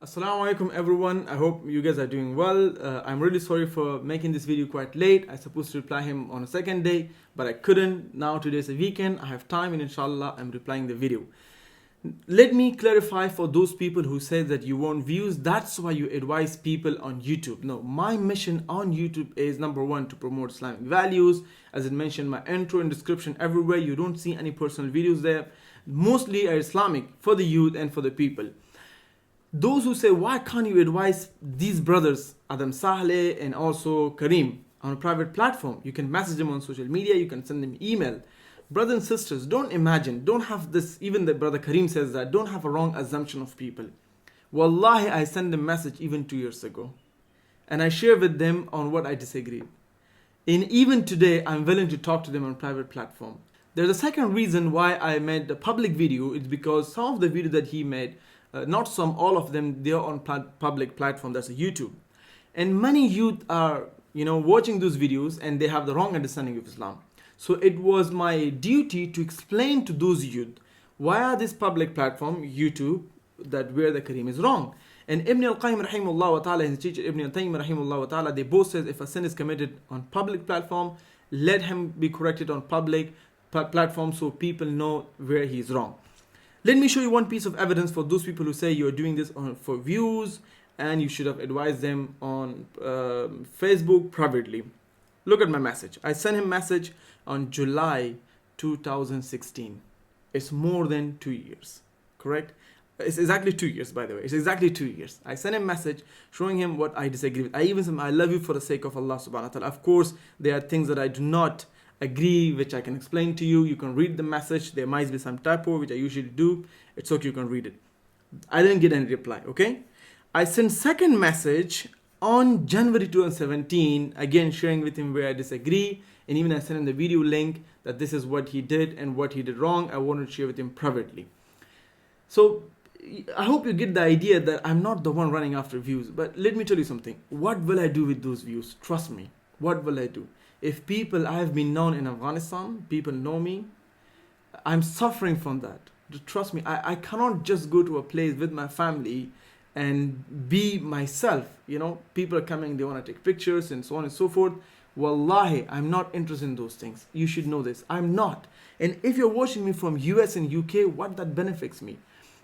Assalamu alaikum everyone. I hope you guys are doing well. I'm really sorry for making this video quite late. I supposed to reply him on a second day, but I couldn't. Now today's a weekend. I have time and inshallah I'm replying the video. Let me clarify for those people who say that you want views, that's why you advise people on YouTube. No, my mission on YouTube is number one, to promote Islamic values. As I mentioned, my intro and description everywhere, you don't see any personal videos there. Mostly are Islamic for the youth and for the people. Those who say, why can't you advise these brothers, Adam Saleh and also Karim, on a private platform? You can message them on social media, you can send them email. Brothers and sisters, don't imagine, don't have this, even the brother Karim says that, don't have a wrong assumption of people. Wallahi, I sent them message even 2 years ago. And I share with them on what I disagree. And even today, I'm willing to talk to them on private platform. There's a second reason why I made a public video. It's because some of the video that he made, not some, all of them, they're on public platform, that's a YouTube. And many youth are, watching those videos and they have the wrong understanding of Islam. So it was my duty to explain to those youth why are this public platform, YouTube, that where the Karim is wrong. And Ibn al-Qayyim rahimahullah wa ta'ala, his teacher Ibn al-Taymiyya rahimahullah wa ta'ala, they both said if a sin is committed on public platform, let him be corrected on public platform so people know where he is wrong. Let me show you one piece of evidence for those people who say you're doing this for views and you should have advised them on Facebook privately. Look at my message. I sent him message on July 2016. It's more than 2 years, correct? It's exactly 2 years, by the way. It's exactly 2 years. I sent him message showing him what I disagree with. I even said, I love you for the sake of Allah subhanahu wa ta'ala. Of course, there are things that I do not agree, which I can explain to you. You can read the message. There might be some typo, which I usually do. It's okay, you can read it. I didn't get any reply, okay? I sent second message on January 2017, again sharing with him where I disagree, and even I sent him the video link that this is what he did and what he did wrong. I wanted to share with him privately. So I hope you get the idea that I'm not the one running after views, but let me tell you something. What will I do with those views? Trust me. What will I do? If people, I have been known in Afghanistan, people know me, I'm suffering from that. Trust me, I cannot just go to a place with my family and be myself. People are coming, they want to take pictures and so on and so forth. Wallahi, I'm not interested in those things. You should know this. I'm not. And if you're watching me from US and UK, what that benefits me?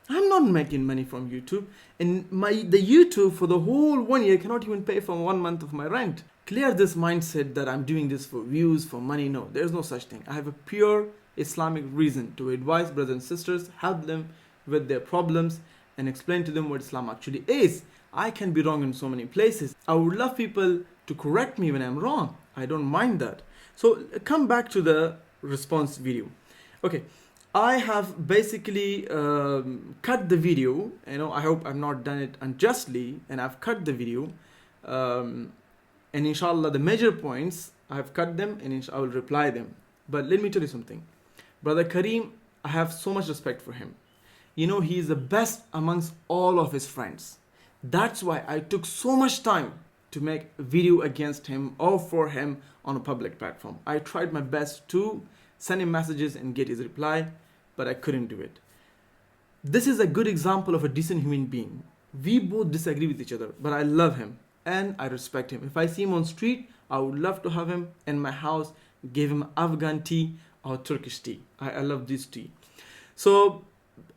I'm not making money from YouTube. And the YouTube for the whole 1 year cannot even pay for 1 month of my rent. Clear this mindset that I'm doing this for views, for money. No, there's no such thing. I have a pure Islamic reason to advise brothers and sisters, help them with their problems and explain to them what Islam actually is. I can be wrong in so many places. I would love people to correct me when I'm wrong. I don't mind that. So come back to the response video. Okay, I have basically cut the video. I hope I've not done it unjustly, and I've cut the video. And inshallah, the major points, I have cut them and I will reply them. But let me tell you something. Brother Karim, I have so much respect for him. He is the best amongst all of his friends. That's why I took so much time to make a video against him or for him on a public platform. I tried my best to send him messages and get his reply, but I couldn't do it. This is a good example of a decent human being. We both disagree with each other, but I love him and I respect him. If I see him on street, I would love to have him in my house, give him Afghan tea or Turkish tea. I love this tea. So,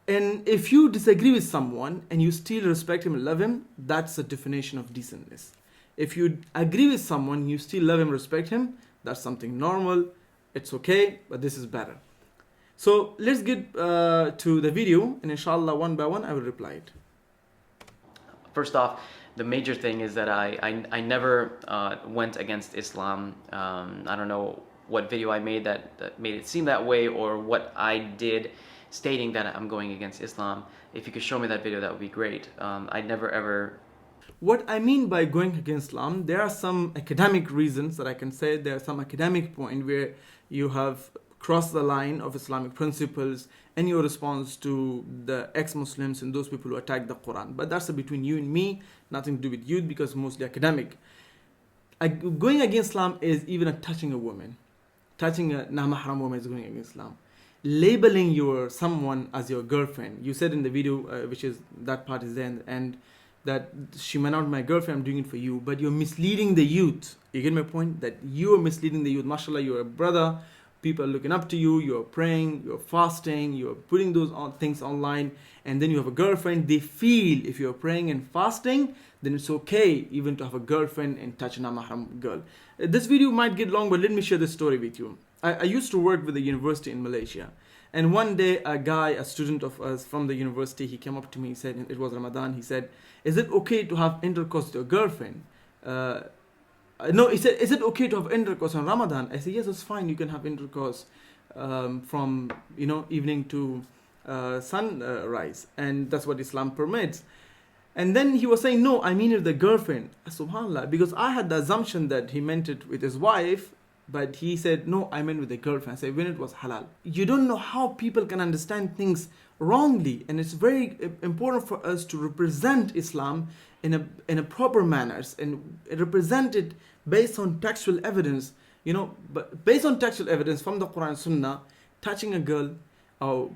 and if you disagree with someone and you still respect him and love him, that's a definition of decentness. If you agree with someone, you still love him, respect him, that's something normal. It's okay, but this is better. So let's get to the video, and inshallah, one by one, I will reply it. First off, the major thing is that I never went against Islam. I don't know what video I made that made it seem that way, or what I did stating that I'm going against Islam. If you could show me that video, that would be great. I never ever... What I mean by going against Islam, there are some academic reasons that I can say. There are some academic point where you have crossed the line of Islamic principles and your response to the ex-Muslims and those people who attack the Quran. But that's between you and me, nothing to do with you, because mostly academic. Going against Islam is even touching a woman. Touching a non-mahram woman is going against Islam. Labeling someone as your girlfriend. You said in the video, which is, that part is there, and that she may not be my girlfriend, I'm doing it for you, but you're misleading the youth. You get my point? That you are misleading the youth. Mashallah, you're a brother, people are looking up to you, you're praying, you're fasting, you're putting those things online, and then you have a girlfriend. They feel if you're praying and fasting, then it's okay even to have a girlfriend and touch an mahram girl. This video might get long, but let me share this story with you. I used to work with a university in Malaysia. And one day, a student of us from the university, he came up to me, he said, it was Ramadan, he said, is it okay to have intercourse with your girlfriend? No, he said, is it okay to have intercourse on Ramadan? I said, yes, it's fine, you can have intercourse from, evening to sunrise. And that's what Islam permits. And then he was saying, no, I mean it the girlfriend. SubhanAllah, because I had the assumption that he meant it with his wife, but he said, no, I meant with the girlfriend. I said, when it was halal. You don't know how people can understand things wrongly. And it's very important for us to represent Islam in a proper manners and represent it based on textual evidence. But based on textual evidence from the Quran and Sunnah, touching a girl, or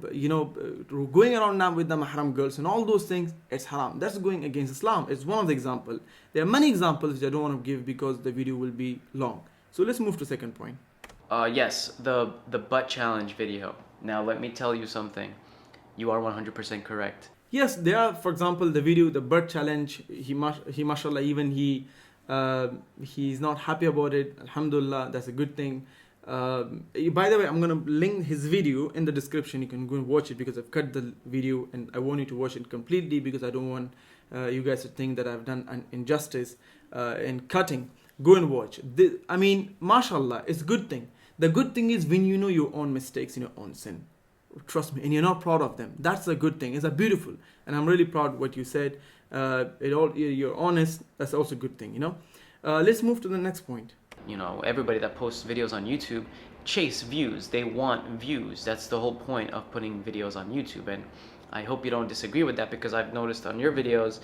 going around now with the mahram girls and all those things, it's haram. That's going against Islam. It's one of the examples. There are many examples which I don't want to give because the video will be long. So let's move to second point. Yes, the butt challenge video. Now let me tell you something. You are 100% correct. Yes, there are, for example, the video, the butt challenge. He mashallah, even he's not happy about it. Alhamdulillah, that's a good thing. By the way, I'm gonna link his video in the description. You can go and watch it because I've cut the video and I want you to watch it completely because I don't want you guys to think that I've done an injustice in cutting. Go and watch. Mashallah, it's a good thing. The good thing is when you know your own mistakes and your own sin. Trust me, and you're not proud of them. That's a good thing. It's a beautiful, and I'm really proud of what you said. You're honest. That's also a good thing. Let's move to the next point. Everybody that posts videos on YouTube chase views. They want views. That's the whole point of putting videos on YouTube. And I hope you don't disagree with that because I've noticed on your videos,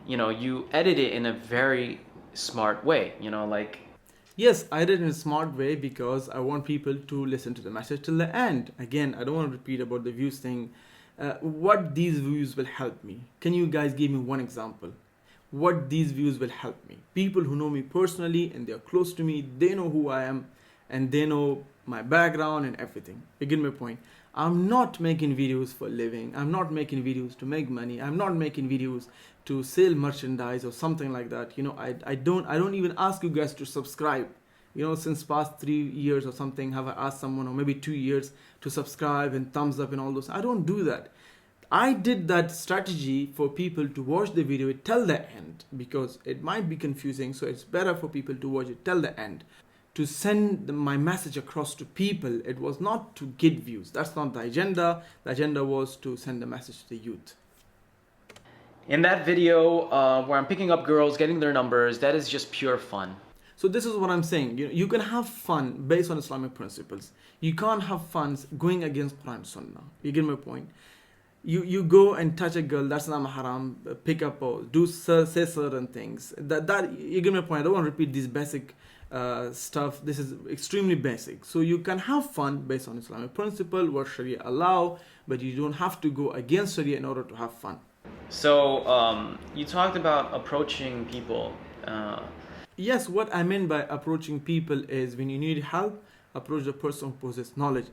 you edit it in a very smart way. Yes, I did it in a smart way because I want people to listen to the message till the end. Again, I don't want to repeat about the views thing. What these views will help me? Can you guys give me one example? What these views will help me? People who know me personally and they're close to me, they know who I am and they know my background and everything. You get my point? I'm not making videos for a living. I'm not making videos to make money. I'm not making videos to sell merchandise or something like that. I don't even ask you guys to subscribe. Since past 3 years or something, have I asked someone, or maybe 2 years, to subscribe and thumbs up and all those? I don't do that. I did that strategy for people to watch the video till the end because it might be confusing. So it's better for people to watch it till the end. To send my message across to people. It was not to get views. That's not the agenda. The agenda was to send a message to the youth. In that video where I'm picking up girls, getting their numbers, that is just pure fun. So this is what I'm saying. You can have fun based on Islamic principles. You can't have fun going against Quran and Sunnah. You get my point? You go and touch a girl, that's not haram, pick up or say certain things. That you get my point. I don't want to repeat these basic stuff. This is extremely basic. So you can have fun based on Islamic principle, what Sharia allow, but you don't have to go against Sharia in order to have fun. So you talked about approaching people. Yes, what I mean by approaching people is when you need help, approach the person who possesses knowledge.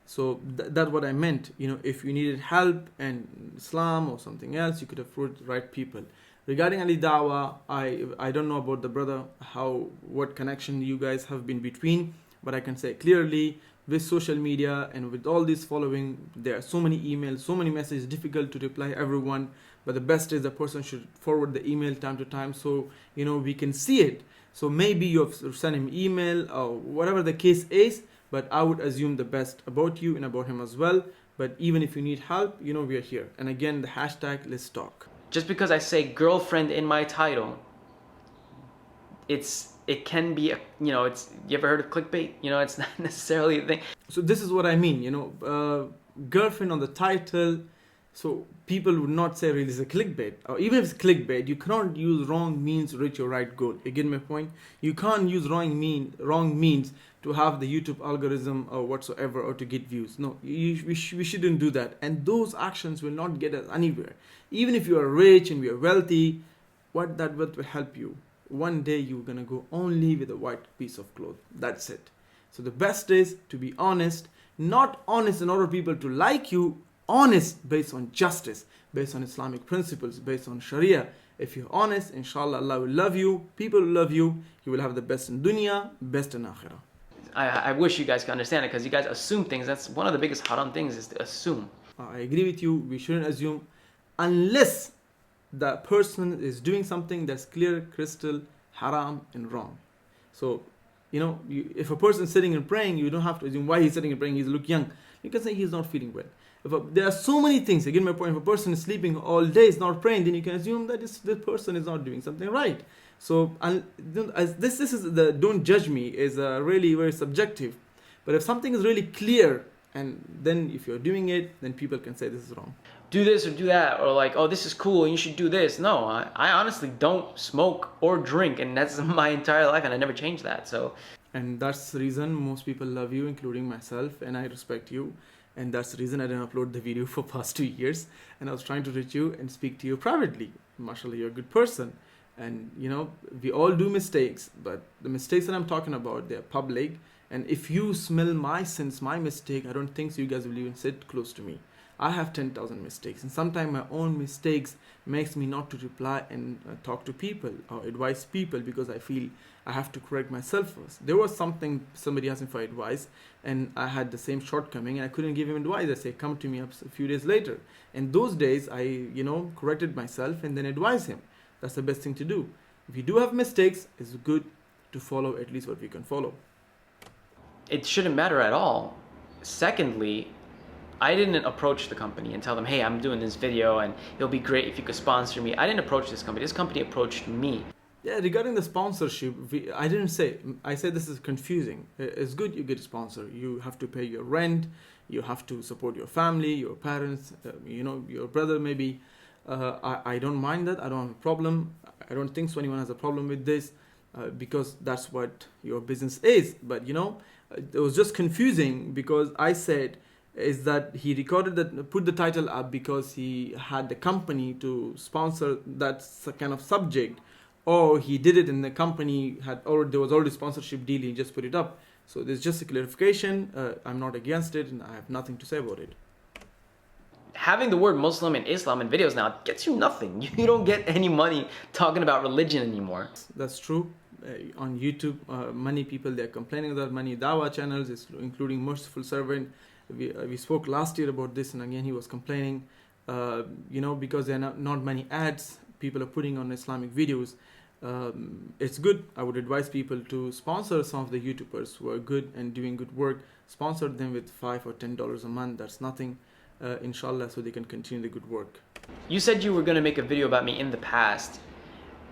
So that's what I meant. If you needed help in Islam or something else, you could approach the right people. Regarding Ali Dawah, I don't know about the brother, what connection you guys have been between, but I can say clearly with social media and with all this following, there are so many emails, so many messages, difficult to reply everyone, but the best is the person should forward the email time to time so we can see it. So maybe you have sent him email or whatever the case is, but I would assume the best about you and about him as well. But even if you need help, we are here. And again, the hashtag Letstalk. Just because I say girlfriend in my title, it can be you ever heard of clickbait? It's not necessarily a thing. So this is what I mean, girlfriend on the title. So people would not say really it's a clickbait. Or even if it's clickbait, you cannot use wrong means to reach your right goal. You get my point? You can't use wrong means to have the YouTube algorithm or whatsoever or to get views. No, we shouldn't do that. And those actions will not get us anywhere. Even if you are rich and we are wealthy, what that will help you. One day you're gonna go only with a white piece of cloth. That's it. So the best is to be honest, not honest in order for people to like you, honest based on justice, based on Islamic principles, based on Sharia. If you're honest, inshallah, Allah will love you, people will love you, you will have the best in dunya, best in akhirah. I wish you guys could understand it, because you guys assume things. That's one of the biggest haram things, is to assume. I agree with you, we shouldn't assume unless the person is doing something that's clear, crystal, haram and wrong. So, if a person is sitting and praying, you don't have to assume why he's sitting and praying, he's look young. You can say he's not feeling well. There are so many things, again my point, if a person is sleeping all day, is not praying, then you can assume that the person is not doing something right. So this is the don't judge me is really very subjective. But if something is really clear, and then if you're doing it, then people can say this is wrong. Do this or do that, or like, oh, this is cool and you should do this. No, I honestly don't smoke or drink, and that's my entire life, and I never changed that. So, and that's the reason most people love you, including myself, and I respect you. And that's the reason I didn't upload the video for past 2 years. And I was trying to reach you and speak to you privately. Mashallah, you're a good person. And we all do mistakes, but the mistakes that I'm talking about, they're public. And if you smell my sins, my mistake, I don't think so you guys will even sit close to me. I have 10,000 mistakes, and sometimes my own mistakes makes me not to reply and talk to people or advise people, because I feel I have to correct myself first. There was something somebody asked me for advice, and I had the same shortcoming, and I couldn't give him advice. I say, come to me a few days later. And those days, I corrected myself and then advise him. That's the best thing to do. If you do have mistakes, it's good to follow at least what we can follow. It shouldn't matter at all. Secondly, I didn't approach the company and tell them, hey, I'm doing this video and it'll be great if you could sponsor me. I didn't approach this company. This company approached me. Yeah, regarding the sponsorship, I didn't say. I said this is confusing. It's good you get a sponsor. You have to pay your rent. You have to support your family, your parents, your brother maybe. I don't mind that. I don't have a problem. I don't think so anyone has a problem with this because that's what your business is. But, it was just confusing because I said is that he recorded that, put the title up because he had the company to sponsor that kind of subject, or he did it and the company there was already sponsorship deal, he just put it up. So there's just a clarification. I'm not against it and I have nothing to say about it. Having the word Muslim and Islam in videos now gets you nothing. You don't get any money talking about religion anymore. That's true. On YouTube, many people, they're complaining about many dawah channels, including Merciful Servant. We spoke last year about this, and again he was complaining, because there are not many ads people are putting on Islamic videos. It's good. I would advise people to sponsor some of the YouTubers who are good and doing good work. Sponsor them with $5 or $10 a month. That's nothing, inshallah, so they can continue the good work. You said you were going to make a video about me in the past,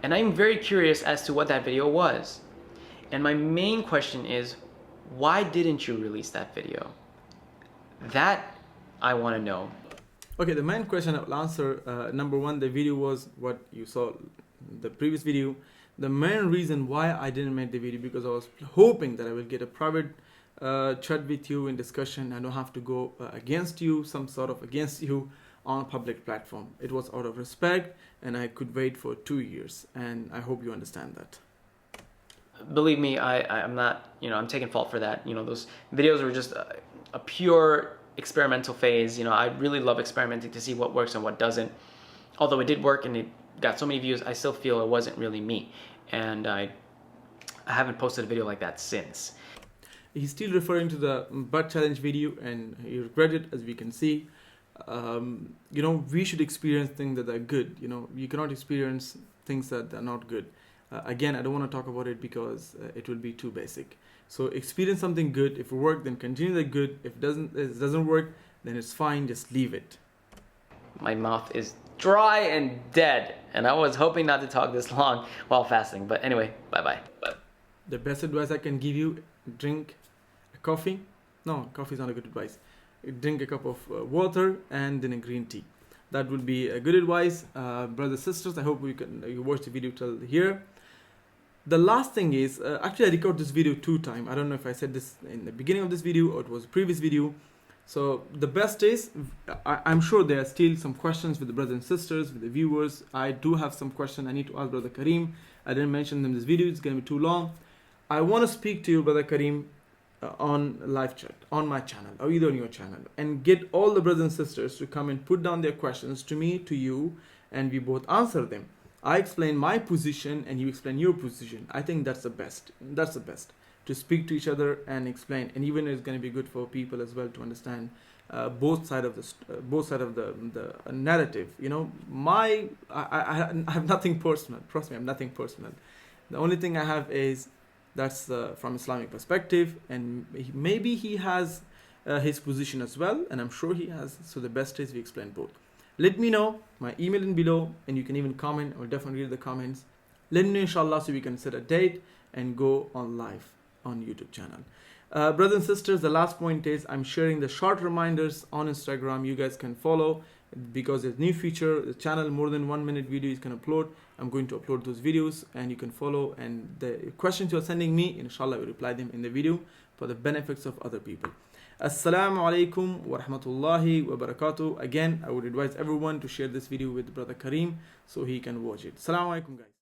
and I'm very curious as to what that video was. And my main question is, why didn't you release that video? That I want to know. Okay, the main question I'll answer, number one, the video was what you saw, the previous video. The main reason why I didn't make the video, because I was hoping that I will get a private chat with you in discussion. I don't have to go against you on a public platform. It was out of respect, and I could wait for 2 years, and I hope you understand that. Believe me, I'm not, I'm taking fault for that. Those videos were just a pure experimental phase. I really love experimenting to see what works and what doesn't. Although it did work and it got so many views, I still feel it wasn't really me. And I haven't posted a video like that since. He's still referring to the butt challenge video, and he regretted, as we can see. We should experience things that are good. You cannot experience things that are not good. Again, I don't want to talk about it because it will be too basic. So experience something good. If it works, then continue the good. If it doesn't work, then it's fine. Just leave it. My mouth is dry and dead, and I was hoping not to talk this long while fasting. But anyway, bye-bye. The best advice I can give you, drink a coffee. No, coffee is not a good advice. Drink a cup of water and then a green tea. That would be a good advice. Brothers, sisters, I hope you watch the video till here. The last thing is, actually I recorded this video 2 times. I don't know if I said this in the beginning of this video or it was a previous video. So the best is, I'm sure there are still some questions with the brothers and sisters, with the viewers. I do have some questions I need to ask Brother Karim. I didn't mention them in this video, it's going to be too long. I want to speak to you, Brother Karim, on live chat, on my channel, or either on your channel, and get all the brothers and sisters to come and put down their questions to me, to you, and we both answer them. I explain my position and you explain your position. I think that's the best. That's the best. To speak to each other and explain, and even it's going to be good for people as well to understand both side of the narrative. You know, I have nothing personal. Trust me, I have nothing personal. The only thing I have is that's from Islamic perspective, and maybe he has his position as well, and I'm sure he has. So the best is we explain both. Let me know, my email in below, and you can even comment. I'll definitely read the comments. Let me know, inshallah, so we can set a date and go on live on YouTube channel. Brothers and sisters, the last point is I'm sharing the short reminders on Instagram. You guys can follow because there's new feature. The channel more than 1 minute video you can upload. I'm going to upload those videos and you can follow. And the questions you're sending me, inshallah, I will reply them in the video for the benefits of other people. Assalamu alaikum wa rahmatullahi wa barakatuh. Again, I would advise everyone to share this video with Brother Karim so he can watch it. Assalamu alaikum, guys.